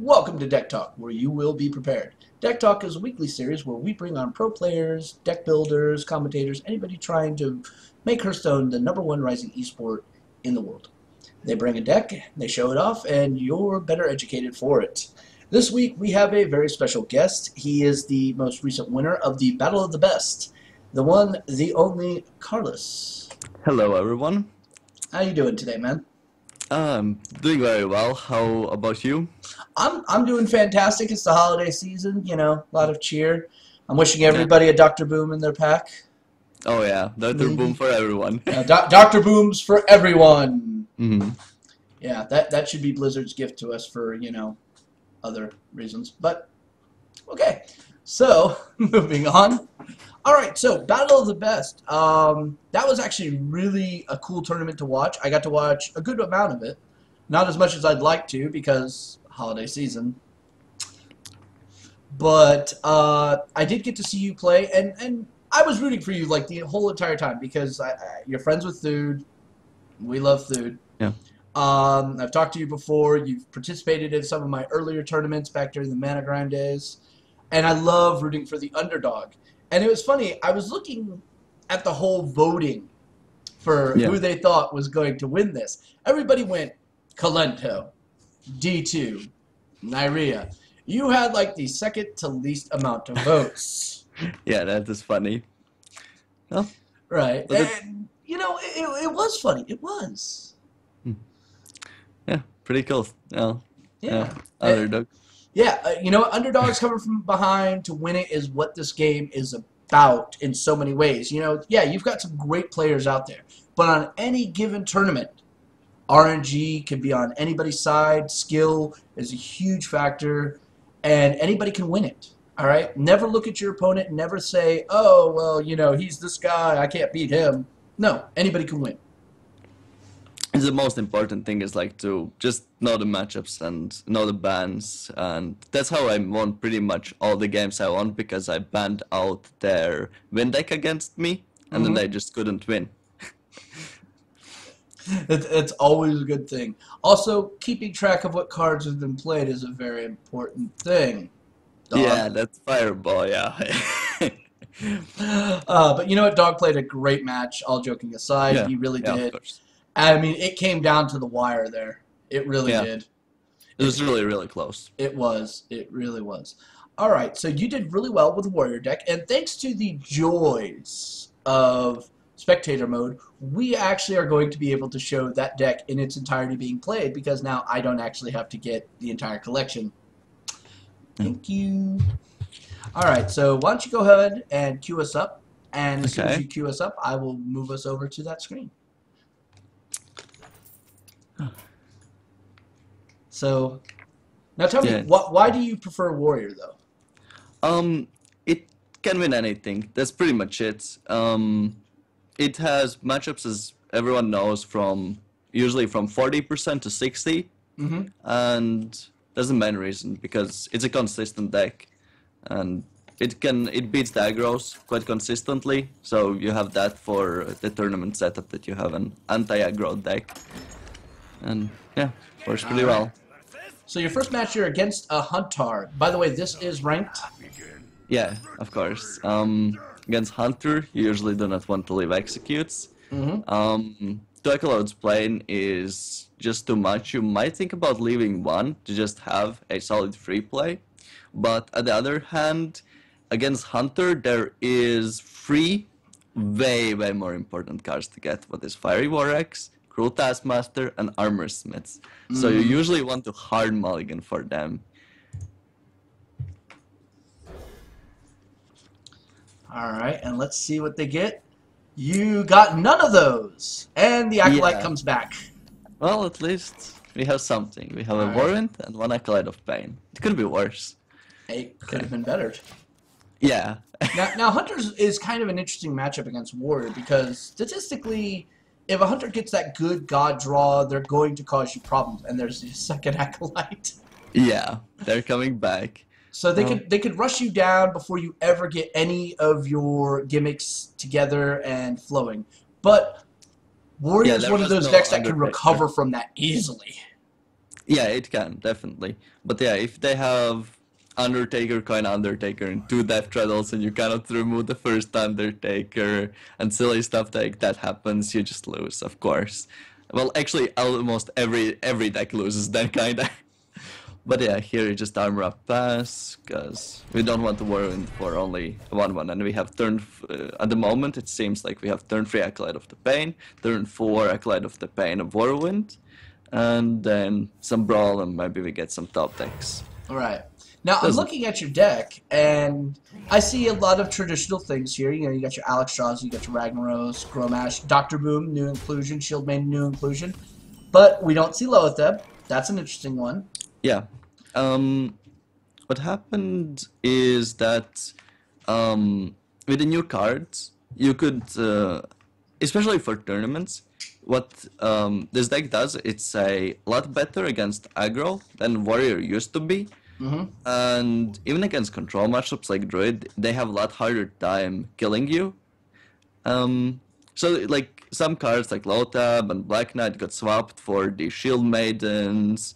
Welcome to Deck Talk, where you will be prepared. Deck Talk is a weekly series where we bring on pro players, deck builders, commentators, anybody trying to make Hearthstone the #1 rising esport in the world. They bring a deck, they show it off, and you're better educated for it. This week we have a very special guest. He is the most recent winner of the Battle of the Best, the one, the only Karlis. Hello, everyone. How you doing today, man? Doing very well. How about you? I'm doing fantastic. It's the holiday season, you know, a lot of cheer. I'm wishing everybody a Dr. Boom in their pack. Oh yeah, Dr. Boom for everyone. Dr. Booms for everyone. Mm-hmm. Yeah, that should be Blizzard's gift to us for, you know, other reasons. But, okay. So, moving on. All right, so Battle of the Best. That was actually really a cool tournament to watch. I got to watch a good amount of it. Not as much as I'd like to because holiday season. But I did get to see you play, and I was rooting for you like the whole entire time because you're friends with Thude. We love Thude. Yeah. I've talked to you before. You've participated in some of my earlier tournaments back during the Mana Grind days. And I love rooting for the underdog. And it was funny, I was looking at the whole voting for who they thought was going to win this. Everybody went Kalento, D2, Nyria. You had like the second to least amount of votes. Yeah, that is funny. Well, right. And, you know, it was funny. It was. Yeah, pretty cool. Yeah. Underdog. Yeah, you know, underdogs coming from behind to win it is what this game is about in so many ways. You know, yeah, you've got some great players out there, but on any given tournament, RNG can be on anybody's side. Skill is a huge factor, and anybody can win it. All right? Never look at your opponent and never say, oh, well, you know, he's this guy. I can't beat him. No, anybody can win. The most important thing is like to just know the matchups and know the bans, and that's how I won pretty much all the games I won because I banned out their win deck against me, and then they just couldn't win. It's always a good thing. Also, keeping track of what cards have been played is a very important thing. Dog. Yeah, that's Fireball, yeah. But you know what? Dog played a great match, all joking aside. Yeah, He really of did. course. I mean, it came down to the wire there. It really did. It was really, really close. It was. It really was. All right, so you did really well with the Warrior deck, and thanks to the joys of Spectator mode, we actually are going to be able to show that deck in its entirety being played because now I don't actually have to get the entire collection. Thank you. All right, so why don't you go ahead and queue us up, and as soon as you queue us up, I will move us over to that screen. So, now tell me, why do you prefer Warrior, though? It can win anything. That's pretty much it. It has matchups, as everyone knows, from usually from 40% to 60, and that's the main reason because it's a consistent deck, and it beats the aggros quite consistently. So you have that for the tournament setup that you have an anti-aggro deck, and yeah, works pretty well. So your first match, you're against a Hunter. By the way, this is ranked? Yeah, of course. Against Hunter, you usually do not want to leave executes. To Ecolode's plane is just too much. You might think about leaving one to just have a solid free play. But on the other hand, against Hunter, there is three way more important cards to get. What is Fiery War Axe, Cruel Taskmaster, and Armor Smiths. So you usually want to hard mulligan for them. Alright, and let's see what they get. You got none of those! And the Acolyte comes back. Well, at least we have something. We have a Warrant and one Acolyte of Pain. It could be worse. It could have been better. Yeah. now Hunter is kind of an interesting matchup against Warrior because statistically, if a Hunter gets that good God draw, they're going to cause you problems. And there's the second Acolyte. Yeah, they're coming back. So they could rush you down before you ever get any of your gimmicks together and flowing. But Warrior is one of those decks that can recover from that easily. Yeah, it can, definitely. But yeah, if they have Undertaker, Coin Undertaker, and two Death Treadles, and you cannot remove the first Undertaker, and silly stuff like that happens, you just lose, of course. Well, actually, almost every deck loses that kinda. But yeah, here you just armor up pass, because we don't want to Whirlwind for only 1/1, and we have at the moment it seems like we have turn 3 Acolyte of the Pain, turn 4 Acolyte of the Pain of Whirlwind, and then some Brawl, and maybe we get some top decks. All right. Now, I'm Doesn't looking at your deck, and I see a lot of traditional things here. You know, you got your Alex Straws, you got your Ragnaros, Gromash, Dr. Boom, new inclusion, Shield Maiden, new inclusion. But we don't see Loatheb. That's an interesting one. Yeah. What happened is that with the new cards, you could, especially for tournaments, what this deck does, it's a lot better against aggro than Warrior used to be. And even against control matchups like Druid, they have a lot harder time killing you. So like some cards like Lotab and Black Knight got swapped for the Shield Maidens.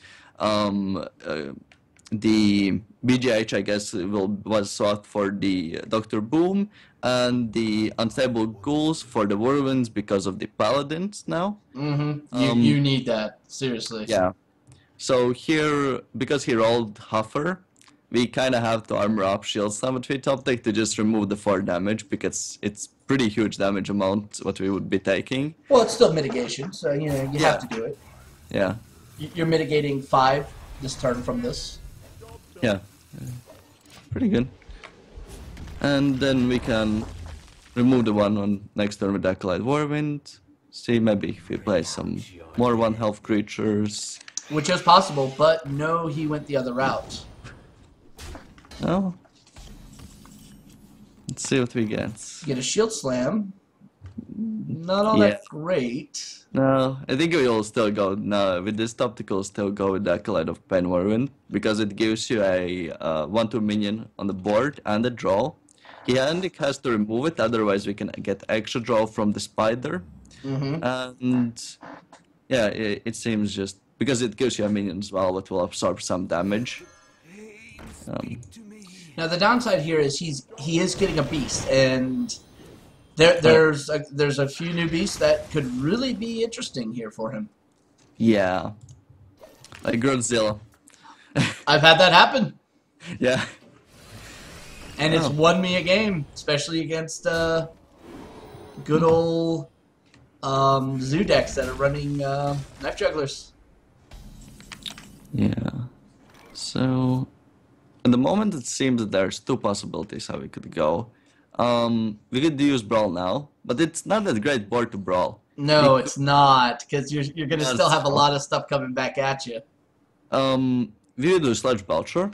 The BGH, I guess, was swapped for the Dr. Boom, and the Unstable Ghouls for the Whirlwinds because of the Paladins now. You need that, seriously. Yeah. So here, because he rolled Huffer, we kind of have to armor up Shield Summit with top deck to just remove the 4 damage, because it's pretty huge damage amount what we would be taking. Well, it's still mitigation, so you know you have to do it. Yeah. You're mitigating 5 this turn from this. Yeah. Pretty good. And then we can remove the one on next turn with Acolyte Whirlwind. See, maybe if we play some more 1 health creatures. Which is possible, but no, he went the other route. Oh. Let's see what we get. Get a Shield Slam. Not all that great. No, I think we'll still go. No, with this tactical, still go with the Acolyte of Pain Whirlwind, because it gives you a 1/2 minion on the board and a draw. He has to remove it, otherwise we can get extra draw from the spider. And yeah, it seems just because it gives you a minion as well, it will absorb some damage. Now the downside here is he is getting a beast, and there's a few new beasts that could really be interesting here for him. Yeah, like Godzilla. I've had that happen. Yeah. And it's won me a game, especially against good old zoo decks that are running Knife Jugglers. Yeah. So, at the moment it seems that there's 2 possibilities how we could go. We could use Brawl now, but it's not that great board to Brawl. No, it's not, because you're going to still have a lot of stuff coming back at you. We would do Sludge Belcher,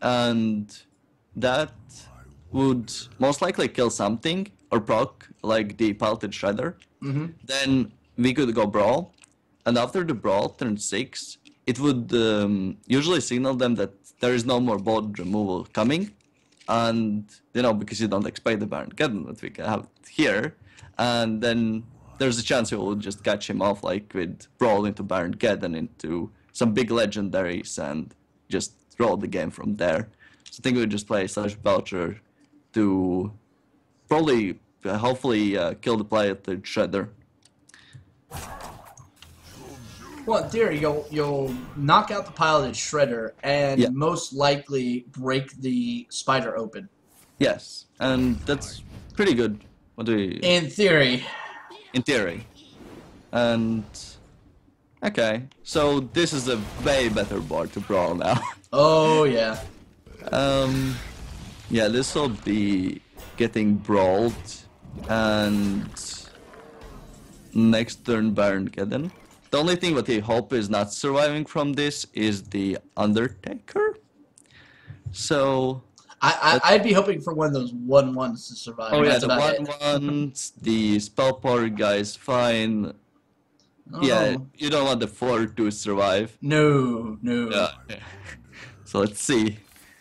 and that would most likely kill something, or proc, like the Pelted Shredder. Then we could go Brawl, and after the Brawl, turn 6, it would usually signal them that there is no more board removal coming, and, you know, because you don't expect the Baron Geddon that we can have here, and then there's a chance we will just catch him off, like with Brawl into Baron Geddon, into some big legendaries, and just roll the game from there. So I think we would just play Slash Belcher to probably, hopefully, kill the Piloted Shredder. Well, in theory, you'll knock out the Piloted Shredder and most likely break the Spider open. Yes, and that's pretty good. What do we... In theory. In theory. And... okay, so this is a way better board to Brawl now. Oh, yeah. Yeah, this will be getting brawled, and next turn Baron Geddon. The only thing that I hope is not surviving from this is the Undertaker. So... I'd be hoping for one of those 1/1s to survive. Oh yeah, that's the 1/1s, the spell power guy is fine. Oh. Yeah, you don't want the 4 to survive. No, no. Yeah. So let's see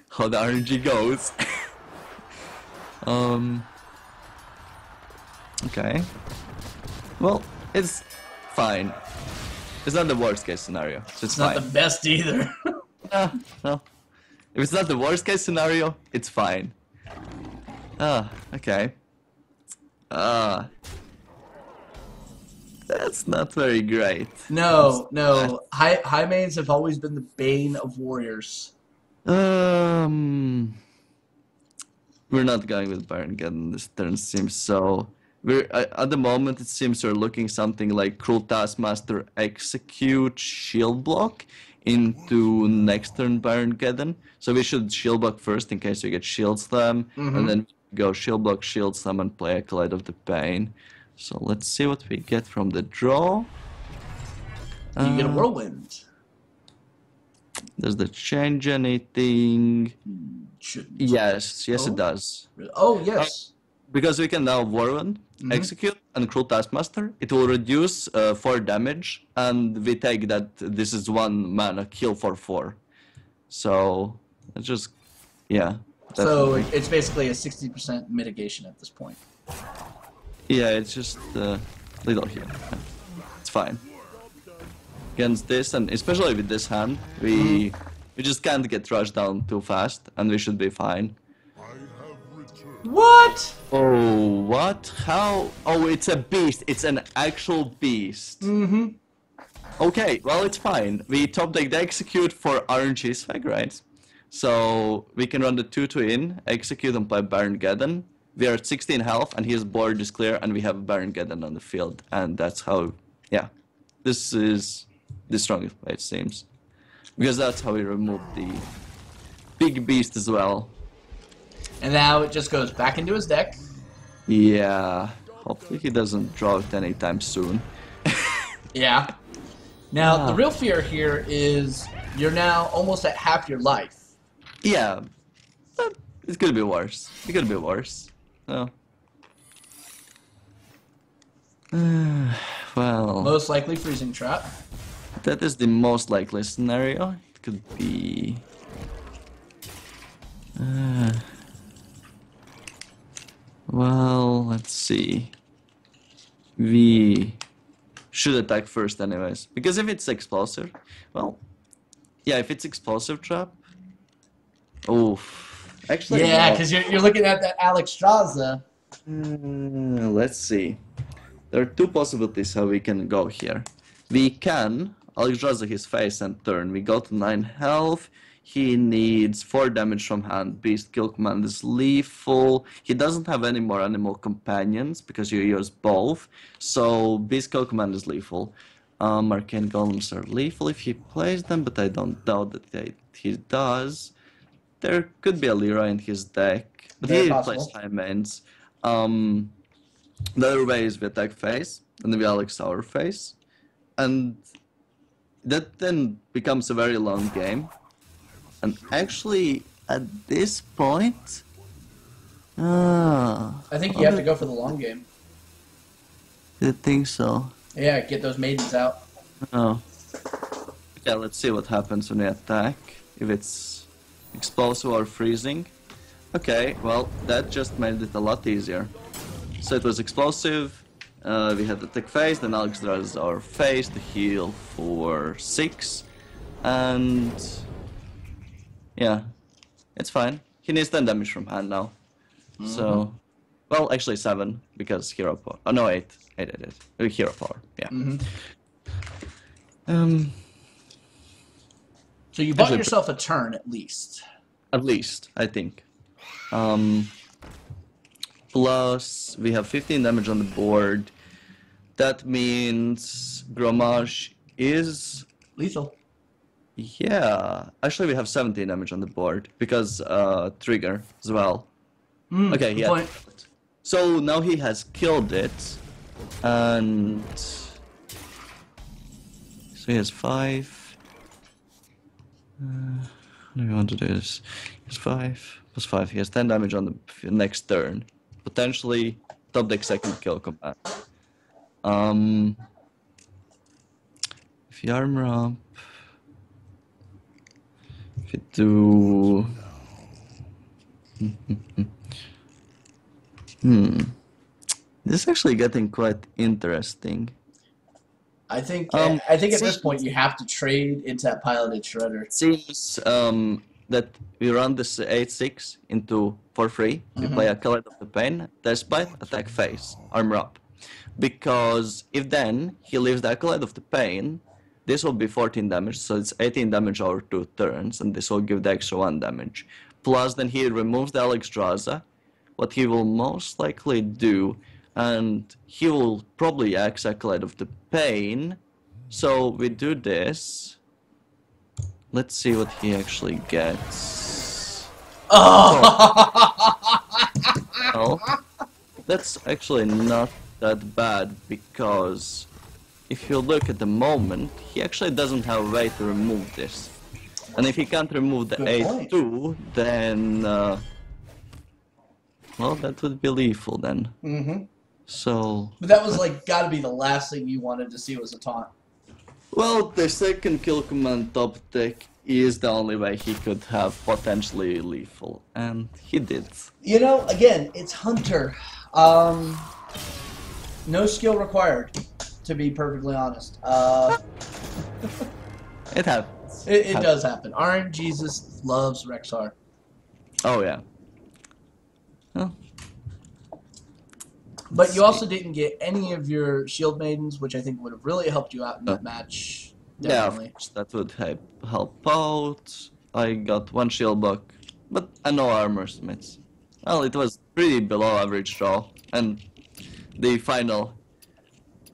how the RNG goes. Okay. Well, it's fine. It's not the worst case scenario, so it's not fine. the best either. No. If it's not the worst case scenario, it's fine. Okay. That's not very great. No. High mains have always been the bane of warriors. We're not going with Baron Geddon this turn, seems so. We're at the moment it seems we're looking something like Cruel Taskmaster Execute Shield Block into next turn Baron Geddon. So we should Shield Block first in case we get Shield Slam, and then go Shield Block, Shield Slam, and play Acolyte of the Pain. So let's see what we get from the draw. You get a Whirlwind. Does that change anything? Shouldn't. Yes, it does. Oh, yes. Because we can now Whirlwind, Execute, and Cruel Taskmaster. It will reduce 4 damage, and we take that this is 1 mana kill for 4. So, it's just, yeah. So definitely. it's basically a 60% mitigation at this point. Yeah, it's just little here. It's fine. Against this, and especially with this hand, we just can't get rushed down too fast, and we should be fine. What? Oh, what? How? Oh, it's a beast. It's an actual beast. Okay, well, it's fine. We top deck the Execute for RNG swag, right? So we can run the 2-2 in, Execute, and play Baron Geddon. We are at 16 health, and his board is clear, and we have Baron Geddon on the field. And that's how, yeah. This is the strongest play, it seems. Because that's how we remove the big beast as well. And now it just goes back into his deck. Yeah, hopefully he doesn't draw it anytime soon. Yeah. Now, the real fear here is you're now almost at half your life. Yeah, but it could be worse. It could be worse. No. Well, Most likely freezing trap. that is the most likely scenario. It could be... well, let's see. We should attack first anyways. Because if it's explosive, well... yeah, if it's explosive trap... oof. Actually, Yeah, no. because you're looking at that Alex Straza. Let's see. There are 2 possibilities how we can go here. We can Alexstrasza his face and turn. We go to 9 health. He needs 4 damage from hand. Beast Kill Command is lethal. He doesn't have any more animal companions because you use both. So Beast Kill Command is lethal. Arcane Golems are lethal if he plays them, but I don't doubt that he does. There could be a Leroy in his deck, but Very he possible. plays high mains. The other way is we attack face, and then we Alex our face, and that then becomes a very long game. And actually, at this point, I think you have to go for the long game. I think so. Yeah, get those maidens out. Oh. Okay, let's see what happens when we attack. If it's explosive or freezing. Okay, well, that just made it a lot easier. So it was explosive, we had the attack phase, then Alex draws our face to heal for 6, and yeah, it's fine. He needs 10 damage from hand now. So, well, actually 7, because hero power. Oh no, 8. 8. Hero power, yeah. So you bought Actually, yourself a turn at least. At least, I think. Plus, we have 15 damage on the board. That means Gromage is... Lethal. yeah, actually we have 17 damage on the board because trigger as well. Okay, good yeah. point. So now he has killed it, and so he has 5. How do we want to do this? He has 5 plus 5. He has 10 damage on the next turn. Potentially top deck second kill command. If you armor up, if you do, this is actually getting quite interesting. I think at this point Seems, you have to trade into that piloted shredder. seems that we run this 8-6 into for free. We play Acolyte of the Pain, Despite, attack face, armor up. Because if then he leaves the Acolyte of the Pain, this will be 14 damage, so it's 18 damage over 2 turns, and this will give the extra 1 damage. Plus, then he removes the Alexstrasza, what he will most likely do, and he will probably axe Acolyte of the Pain. So we do this. Let's see what he actually gets. Oh, that's actually not that bad, because if you look at the moment, he actually doesn't have a way to remove this. And if he can't remove the 8-2, then well, that would be lethal then. So. But that was like gotta be the last thing you wanted to see was a taunt. Well, the second kill command top deck is the only way he could have potentially lethal, and he did. You know, again, it's Hunter. No skill required, to be perfectly honest. It happens. It does happen. RNGesus loves Rexar. Oh yeah. Oh. But you also didn't get any of your shield maidens, which I think would have really helped you out in that match. Definitely. Yeah, of course, that would help out. I got 1 shield buck, but no armor smiths. Well, it was pretty below average draw, and the final,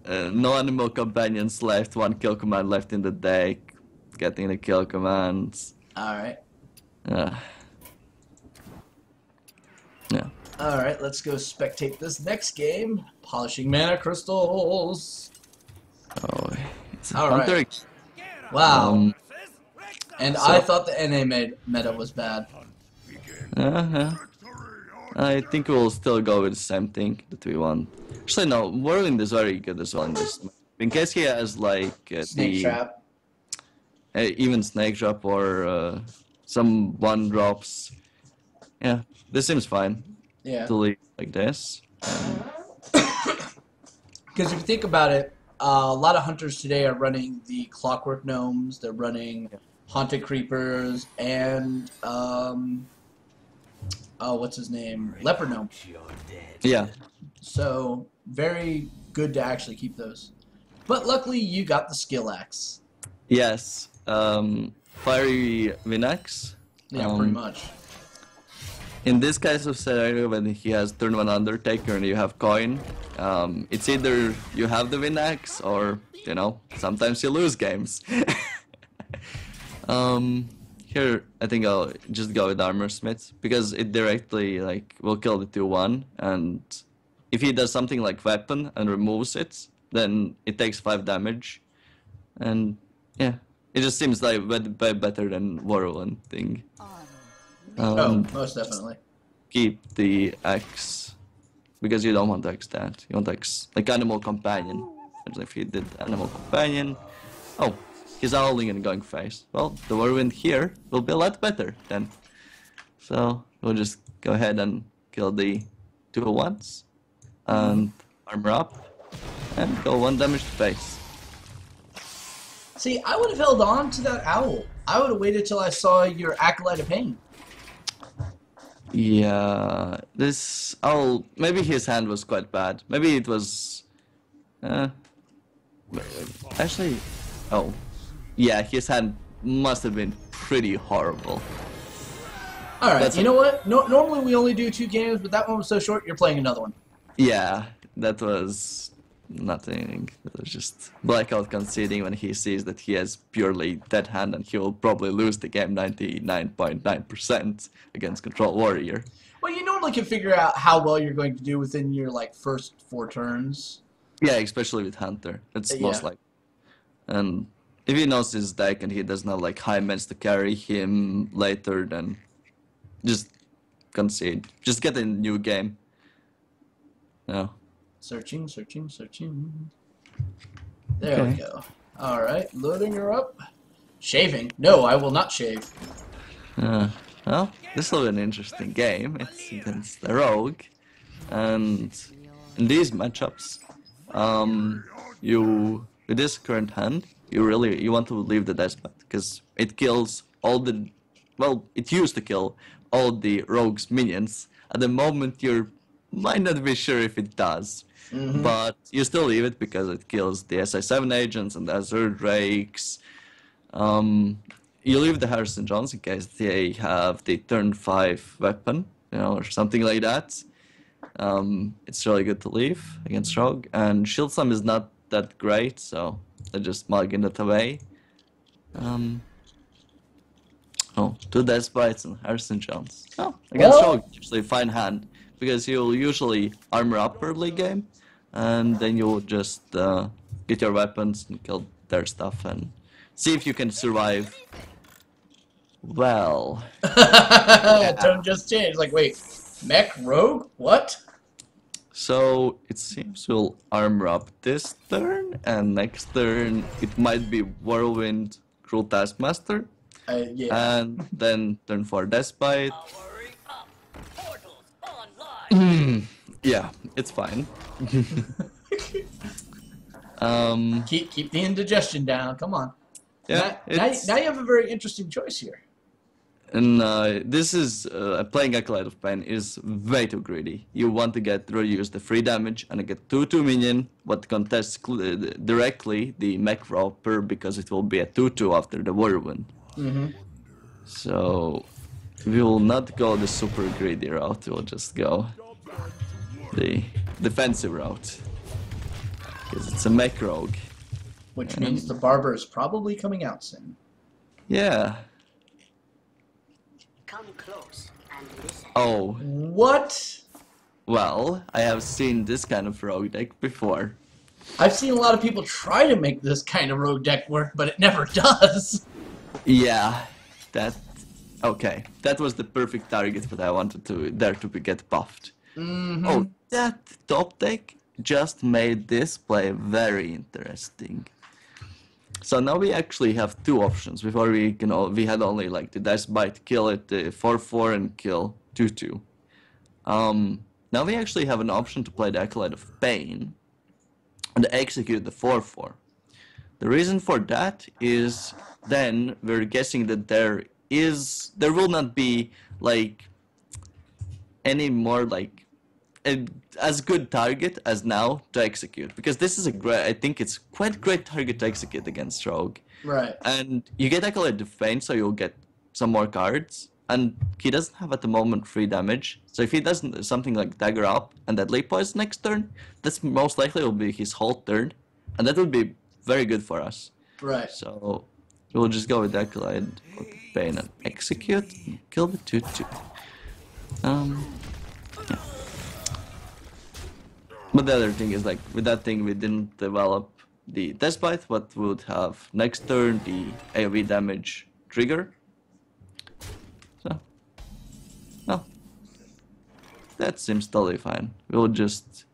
no animal companions left, 1 kill command left in the deck, getting the kill commands. Alright. Yeah. Alright, let's go spectate this next game. Polishing mana crystals. Oh, it's Alright. Hunter. Wow. And I thought the NA meta was bad. I think we'll still go with the same thing that we want. Actually, no, Whirlwind is very good as well in this. In case he has like Snake Trap. Even Snake Trap or some 1-drops. Yeah, this seems fine. Yeah. To leave like this. Because if you think about it, a lot of hunters today are running the Clockwork Gnomes, they're running Haunted Creepers, and, what's his name? Leopard Gnome. Yeah. So, very good to actually keep those. But luckily, you got the Skill Axe. Yes. Fiery Vinax. Yeah, pretty much. In this kind of scenario, when he has turn 1 Undertaker and you have coin, it's either you have the Vinax or, you know, sometimes you lose games. Here, I think I'll just go with Armor Smith, because it directly, like, will kill the 2-1, and if he does something like Weapon and removes it, then it takes 5 damage, and, yeah, it just seems like way better than Whirlwind thing. Most definitely. Keep the X, because you don't want X that. You want X, like Animal Companion. And if he did Animal Companion, oh, he's howling and going face. Well, the Whirlwind here will be a lot better then. So we'll just go ahead and kill the 2-1s and armor up and go 1 damage to face. See, I would have held on to that owl. I would have waited till I saw your Acolyte of Pain. Yeah, this owl, maybe his hand was quite bad. Maybe it was, actually, oh, yeah, his hand must have been pretty horrible. Alright, you know what? Normally we only do 2 games, but that one was so short, you're playing another one. Yeah, that was nothing. It was just Blackout conceding when he sees that he has purely dead hand and he will probably lose the game 99.9% against Control Warrior. Well, you normally can figure out how well you're going to do within your like first 4 turns. Yeah, especially with Hunter. That's most likely. And if he knows his deck and he does not like high meds to carry him later, then just concede. Just get a new game. No. Searching. There we go. Alright, loading her up. Shaving. No, I will not shave. Well, this will be an interesting game. It's against the Rogue. And in these matchups, you with this current hand, you want to leave the despot because it kills all the, well, it used to kill all the rogue's minions. At the moment, you might not be sure if it does, but you still leave it because it kills the SI7 agents and the Azure Drakes. You leave the Harrison Johns in case they have the turn 5 weapon, or something like that. It's really good to leave against Rogue, and Shield Slam is not that great, so I just mugging it away. Oh, 2 Death Bites and Harrison Johns. Oh, against Rogue, usually a fine hand, because you'll usually armor up early game, and then you'll just get your weapons and kill their stuff and see if you can survive. Well, Tone just changed. Like, wait, mech rogue? What? so it seems we'll armor up this turn, and next turn it might be Whirlwind, Cruel Taskmaster, Yeah. and then turn 4 Despite. Yeah, it's fine. Keep the indigestion down. Come on. Yeah, Now you have a very interesting choice here. and this is playing Acolyte of Pain is way too greedy. You want to reuse the free damage and get 2/2 minion, what contests directly the mech Roper because it will be a 2/2 after the Whirlwind. So we will not go the super greedy route. We'll just go the defensive route because it's a mech rogue. Which means the barber is probably coming out soon. Yeah. Come close and listen. Oh, What? well, I have seen this kind of rogue deck before. I've seen a lot of people try to make this kind of rogue deck work, but it never does. Yeah, okay. That was the perfect target that I wanted to get buffed. Oh, that top deck just made this play very interesting. So now we actually have 2 options. Before we had only like the Dice Bite, kill it 4/4 and kill 2/2. Now we actually have an option to play the Acolyte of Pain and execute the 4/4. The reason for that is then we're guessing that there will not be like any more like as good target as now to execute, because this is I think it's quite great target to execute against Rogue. Right. And you get Acolyte of Pain, so you'll get some more cards, and he doesn't have at the moment free damage, so if he does something like Dagger Up and Deadly Poison next turn, that's most likely will be his whole turn, and that would be very good for us. Right. So we'll just go with Acolyte of Pain and execute and kill the 2/2. Yeah. But the other thing is, like, with that thing we didn't develop the Despite, what would have next turn the AoE damage trigger. So, well, that seems totally fine. We'll just,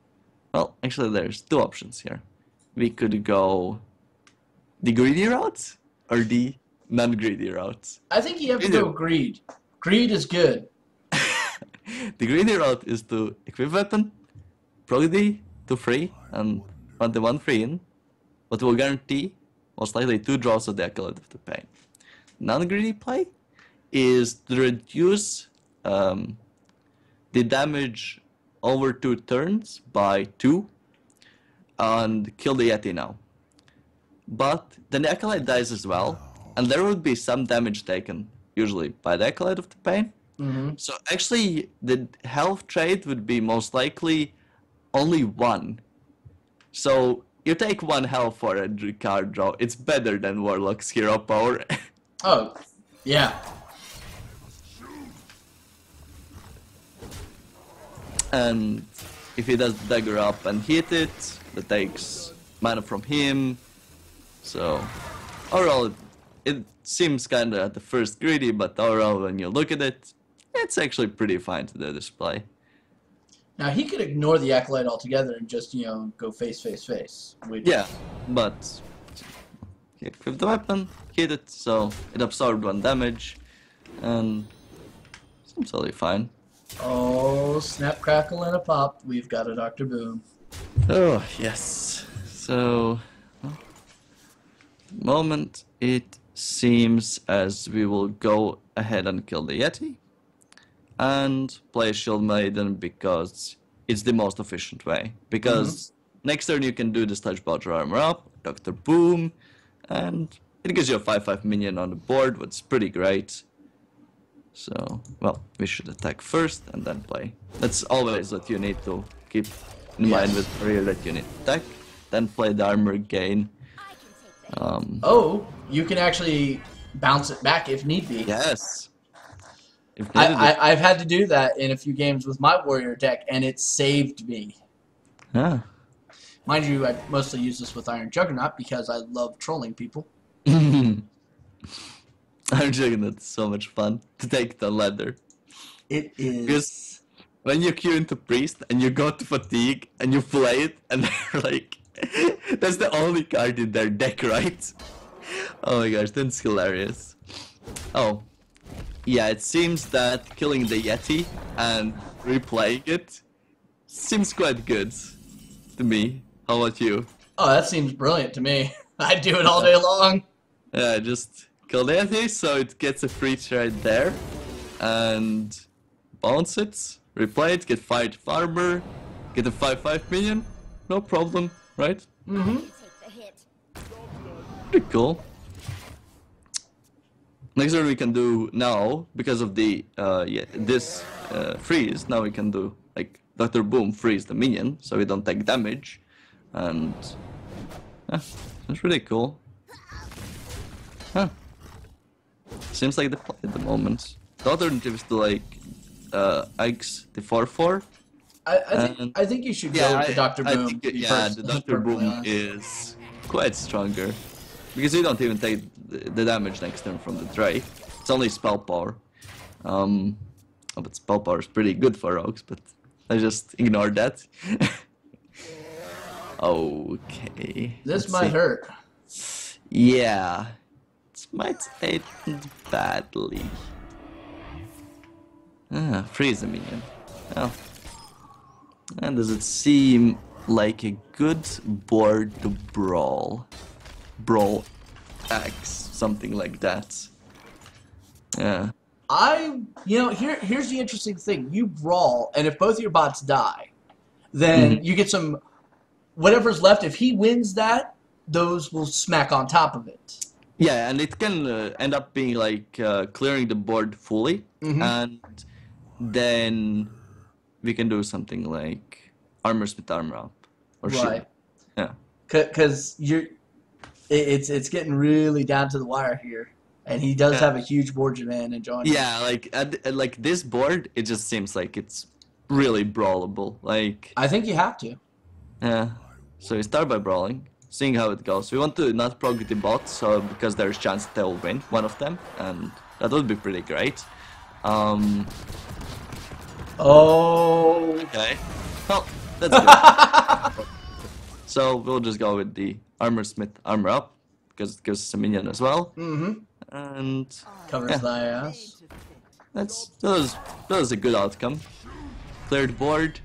well, actually there's 2 options here. We could go the greedy route or the non-greedy route. I think you have to go greed. Greed is good. The greedy route is to equip weapon, probably to free, and want the 1 free in, but will guarantee most likely 2 draws of the Acolyte of the Pain. Non-greedy play is to reduce the damage over 2 turns by 2 and kill the Yeti now. But then the Acolyte dies as well, and there would be some damage taken, usually by the Acolyte of the Pain. So actually, the health trade would be most likely only 1. So you take 1 health for a card draw. It's better than Warlock's hero power. Oh, yeah. And if he does Dagger Up and hit it, that takes mana from him. So overall, it seems kind of at the first greedy, but overall when you look at it, it's actually pretty fine to do this play. Now he could ignore the Acolyte altogether and just, go face. Which... Yeah, but he equipped the weapon, hit it, so it absorbed 1 damage, and seems totally fine. Oh, snap, crackle, and a pop. We've got a Dr. Boom. Oh, yes. So, well, Moment, it seems as we will go ahead and kill the Yeti and play Shield Maiden because it's the most efficient way. Because next turn you can do the Sludge Belcher Armor Up, Dr. Boom, and it gives you a 5/5 minion on the board, which is pretty great. So, well, we should attack first and then play. That's always what you need to keep in mind with Warrior, that you need to attack, then play the armor gain. Oh, you can actually bounce it back if need be. Yes. If needed, I've had to do that in a few games with my Warrior deck, and it saved me. yeah. Mind you, I mostly use this with Iron Juggernaut because I love trolling people. I'm joking, that's so much fun to take the ladder. It is. Because when you queue into Priest and you go to Fatigue and you play it and they're like, that's the only card in their deck, right? Oh my gosh, that's hilarious. Oh, yeah, it seems that killing the Yeti and replaying it seems quite good to me. How about you? Oh, that seems brilliant to me. I'd do it all day long. Yeah, just kill the Yeti so it gets a free right there. And bounce it, replay it, get 5 farmer, get a 5/5 minion. No problem, right? Pretty cool. Next turn we can do now, because of the this freeze, now we can do like Dr. Boom freeze the minion so we don't take damage. And yeah, that's really cool. Huh. Seems like the play at the moment. The alternative is to like Ike's the 4/4. I think you should go with the Dr. Boom. I think, the Dr. Boom is quite stronger. Because you don't even take the damage next turn from the Drake. It's only spell power. But spell power is pretty good for rogues, but I just ignore that. Okay. This might hurt. Yeah. This might end badly. Freeze a minion. Well. And does it seem like a good board to brawl? Brawl X, something like that. Yeah. Here's the interesting thing. You brawl, and if both of your bots die, then you get some, whatever's left, if he wins that, those will smack on top of it. Yeah, and it can end up being like clearing the board fully, and then we can do something like Armorsmith Armor Up or Right. Shield. Yeah. Because it's getting really down to the wire here, and he does have a huge board advantage on you. Yeah, like this board, it just seems like it's really brawlable. Like I think you have to. yeah. So we start by brawling, seeing how it goes. We want to not prog the bot, so because there's chance they'll win one of them, and that would be pretty great. Oh. Okay. Well, that's good. So we'll just go with the Armorsmith Armor Up, because it gives us a minion as well. And Covers thy ass. that was a good outcome. Cleared board.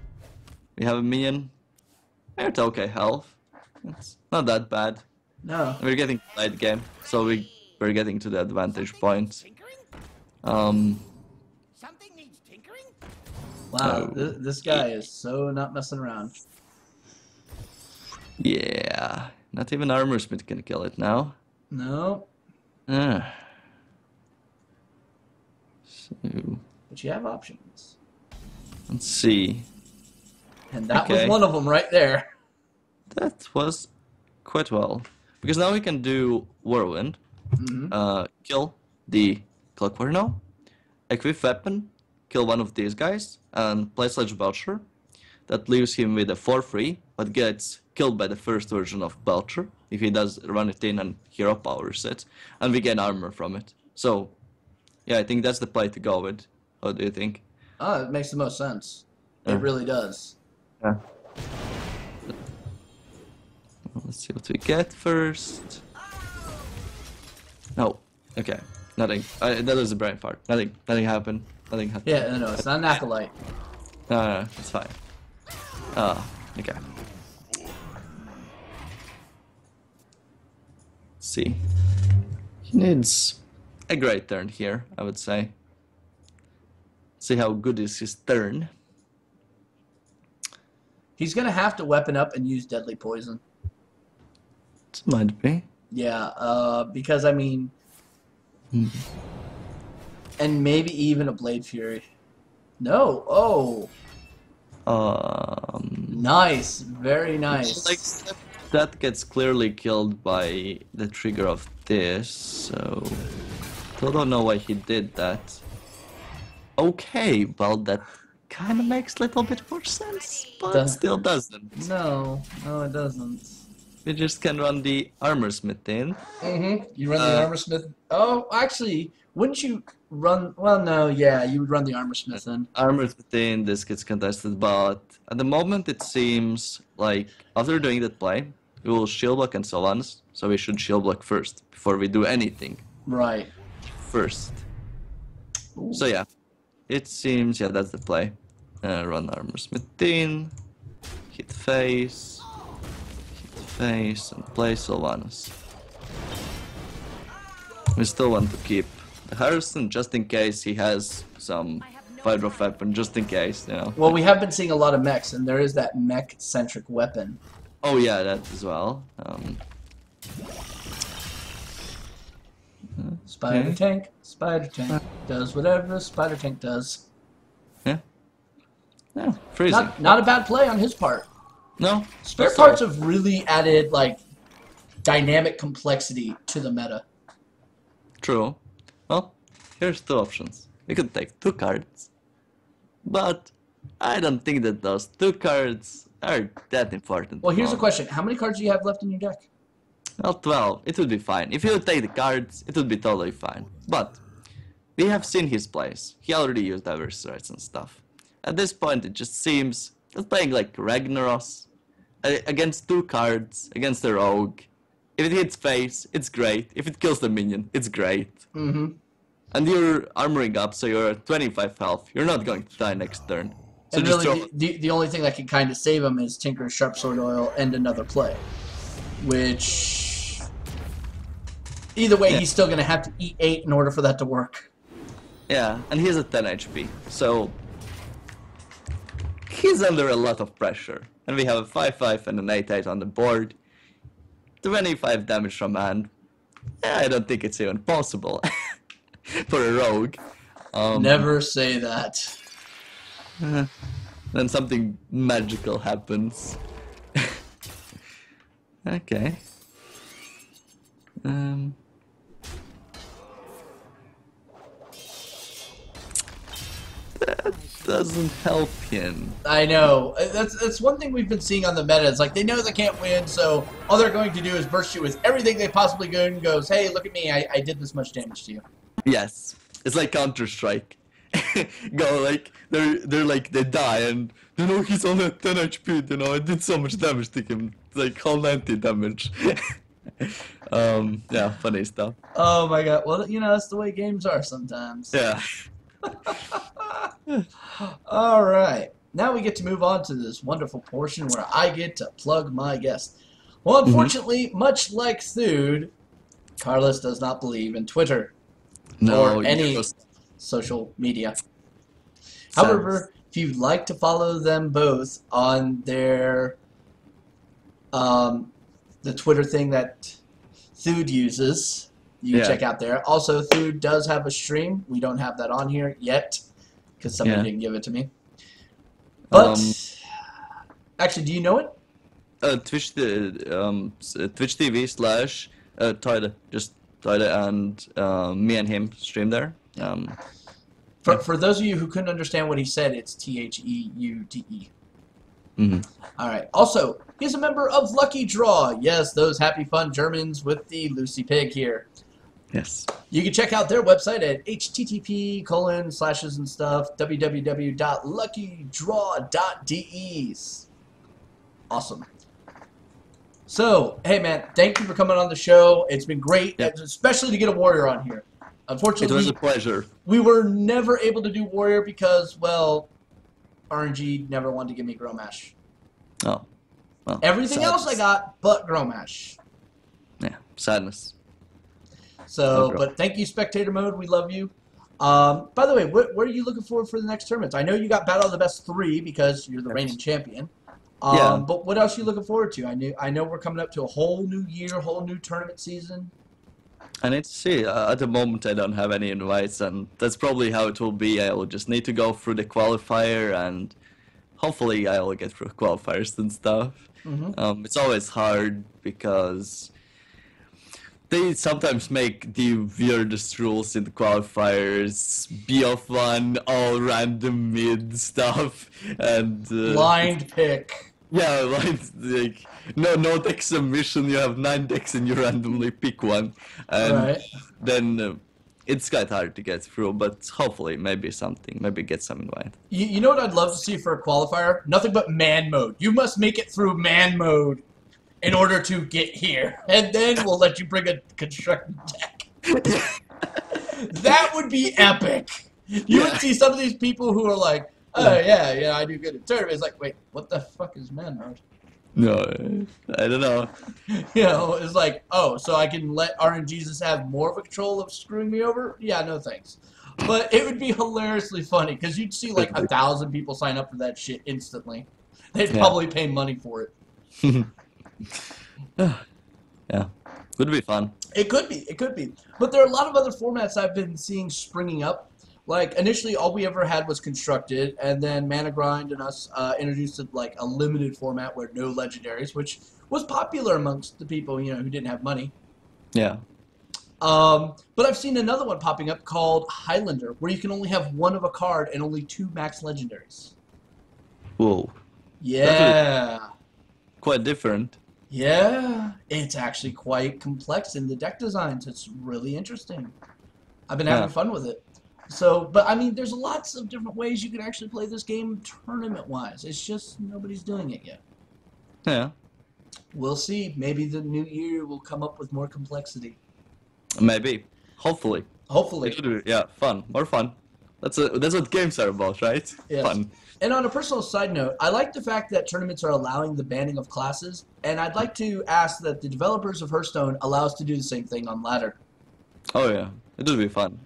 We have a minion. We're at okay health. It's not that bad. No. We're getting late game, so we're getting to the advantage point. Wow, this guy is so not messing around. Yeah, not even Armorsmith can kill it now. No. So But you have options. let's see. And that was one of them right there. That was quite well. Because now we can do Whirlwind, kill the Clockwork now, equip weapon, kill one of these guys, and play Sledge Belcher. That leaves him with a 4/3, but gets killed by the first version of Belcher if he does run it in and hero powers it, and we get armor from it. So, yeah, I think that's the play to go with. What do you think? Oh, it makes the most sense. It really does. Yeah. Let's see what we get first. No. Okay. Nothing. That was the brain fart. Nothing happened. Nothing happened. Yeah, no, it's not an acolyte. No, it's fine. Okay. see. He needs a great turn here, I would say. See how good is his turn. He's going to have to weapon up and use Deadly Poison. It might be. Yeah, because, I mean... And maybe even a Blade Fury. No. Oh. Nice. Very nice. Like, that gets clearly killed by the trigger of this, so... Still don't know why he did that. Okay, well, that kind of makes a little bit more sense, but still doesn't. No, it doesn't. You just can run the armor smith in. You run the armor smith. Oh, actually, wouldn't you run? Well, no, yeah, you would run the armor smith in. Armor smith in, this gets contested, but at the moment it seems like after doing that play, we will shield block and so on, so we should shield block first before we do anything. Right. First. Ooh. So yeah, it seems, yeah, that's the play. Run armor smith in, hit face, and play Sylvanas. We still want to keep the Harrison just in case he has some fire off weapon, just in case, you know. Well, we have been seeing a lot of mechs, and there is that mech-centric weapon. Oh yeah, that as well. Spider tank, does whatever spider tank does. Yeah, freezing. Not a bad play on his part. No. Spare parts have really added, like, dynamic complexity to the meta. True. Well, here's two options. We could take 2 cards, but I don't think that those 2 cards are that important. Well, here's the question. How many cards do you have left in your deck? Well, 12. It would be fine. If you would take the cards, it would be totally fine. But we have seen his plays. He already used diverse rights and stuff. At this point, it just seems that playing like Ragnaros against 2 cards, against the rogue, if it hits face, it's great. If it kills the minion, it's great. And you're armoring up, so you're at 25 health. You're not going to die next turn. So And just really, the only thing that can kind of save him is Tinker's Sharp Sword Oil and another play. Which... Either way, he's still going to have to eat 8 in order for that to work. Yeah, and he's at 10 HP, so... He's under a lot of pressure. And we have a 5-5 and an 8-8 on the board. 25 damage from hand. Yeah, I don't think it's even possible for a rogue. Never say that. Then something magical happens. Okay. That doesn't help him. I know. That's one thing we've been seeing on the meta. It's like they know they can't win, so all they're going to do is burst you with everything they possibly can and goes, hey, look at me, I did this much damage to you. Yes. It's like Counter-Strike. Go like they're like they die and you know he's only at 10 HP, you know, I did so much damage to him. Like whole 90 damage. Yeah, funny stuff. Oh my god. Well, you know, that's the way games are sometimes. Yeah. Alright. Now we get to move on to this wonderful portion where I get to plug my guest. Well, unfortunately, much like Thude, Karlis does not believe in Twitter. Or any social media. However, if you'd like to follow them both on their the Twitter thing that Thude uses, you can check out there. Also, Thude does have a stream. We don't have that on here yet because somebody didn't give it to me. But actually, do you know it? Twitch TV / Toide. Just Toide and me and him stream there. For those of you who couldn't understand what he said, it's THEUDE. All right. Also, he's a member of Lucky Draw. Yes, those happy fun Germans with the Lucy Pig here. Yes. You can check out their website at http:// and stuff www.luckydraw.de. Awesome. So, hey man, thank you for coming on the show. It's been great, especially to get a warrior on here. Unfortunately, it was a pleasure. We were never able to do warrior because, well, RNG never wanted to give me Gromash. Oh. Well, everything else I got, but Gromash. Yeah, sadness. So, Okay. but thank you, Spectator Mode. We love you. By the way, what are you looking forward for the next tournaments? I know you got Battle of the Best 3 because you're the reigning champion. Yeah. But what else are you looking forward to? I know we're coming up to a whole new year, whole new tournament season. I need to see. At the moment, I don't have any invites, and that's probably how it will be. I will just need to go through the qualifier, and hopefully, I will get through qualifiers and stuff. Mm-hmm. It's always hard because they sometimes make the weirdest rules in the qualifiers, BF1, all random mid stuff, and Blind pick. yeah, like no deck submission. You have 9 decks and you randomly pick one, and Right. then it's quite hard to get through. But hopefully, maybe get some invite. You know what I'd love to see for a qualifier? Nothing but man mode. You must make it through man mode in order to get here. And then we'll let you bring a constructed deck. That would be epic. You would see some of these people who are like, oh, yeah, I do good at tournaments. It's like, wait, what the fuck is man mode? No, I don't know. You know, it's like, oh, so I can let RNGesus have more of a control of screwing me over? Yeah, no thanks. But it would be hilariously funny because you'd see like 1,000 people sign up for that shit instantly. They'd probably pay money for it. Yeah, would be fun. It could be. It could be. But there are a lot of other formats I've been seeing springing up. Like, initially, all we ever had was Constructed, and then Mana Grind and us introduced like a limited format where no legendaries, which was popular amongst the people, you know, who didn't have money. Yeah. But I've seen another one popping up called Highlander, where you can only have one of a card and only 2 max legendaries. Whoa. Yeah. Quite different. Yeah. It's actually quite complex in the deck designs. It's really interesting. I've been having fun with it. So, but I mean, there's lots of different ways you can actually play this game tournament-wise. It's just nobody's doing it yet. Yeah. We'll see. Maybe the new year will come up with more complexity. Maybe. Hopefully. Hopefully. It would be, yeah, fun. More fun. That's what games are about, right? Yes. Fun. And on a personal side note, I like the fact that tournaments are allowing the banning of classes, and I'd like to ask that the developers of Hearthstone allow us to do the same thing on Ladder. Oh yeah, it would be fun.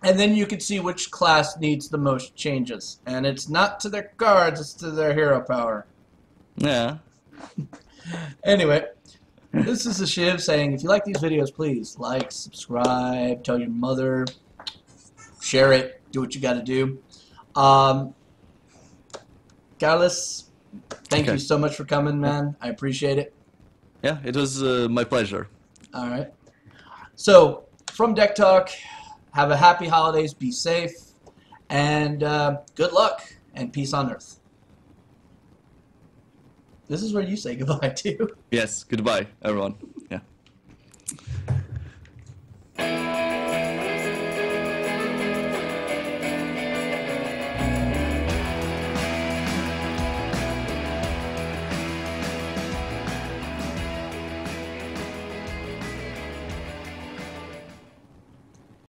And then you can see which class needs the most changes. And it's not to their cards, it's to their hero power. Yeah. Anyway, this is a Shiv saying, if you like these videos, please like, subscribe, tell your mother, share it, do what you got to do. Karlis, thank you so much for coming, man. I appreciate it. Yeah, it was my pleasure. All right. So, from Deck Talk, have a happy holidays, be safe, and good luck, and peace on Earth. This is where you say goodbye, too. Yes, goodbye, everyone.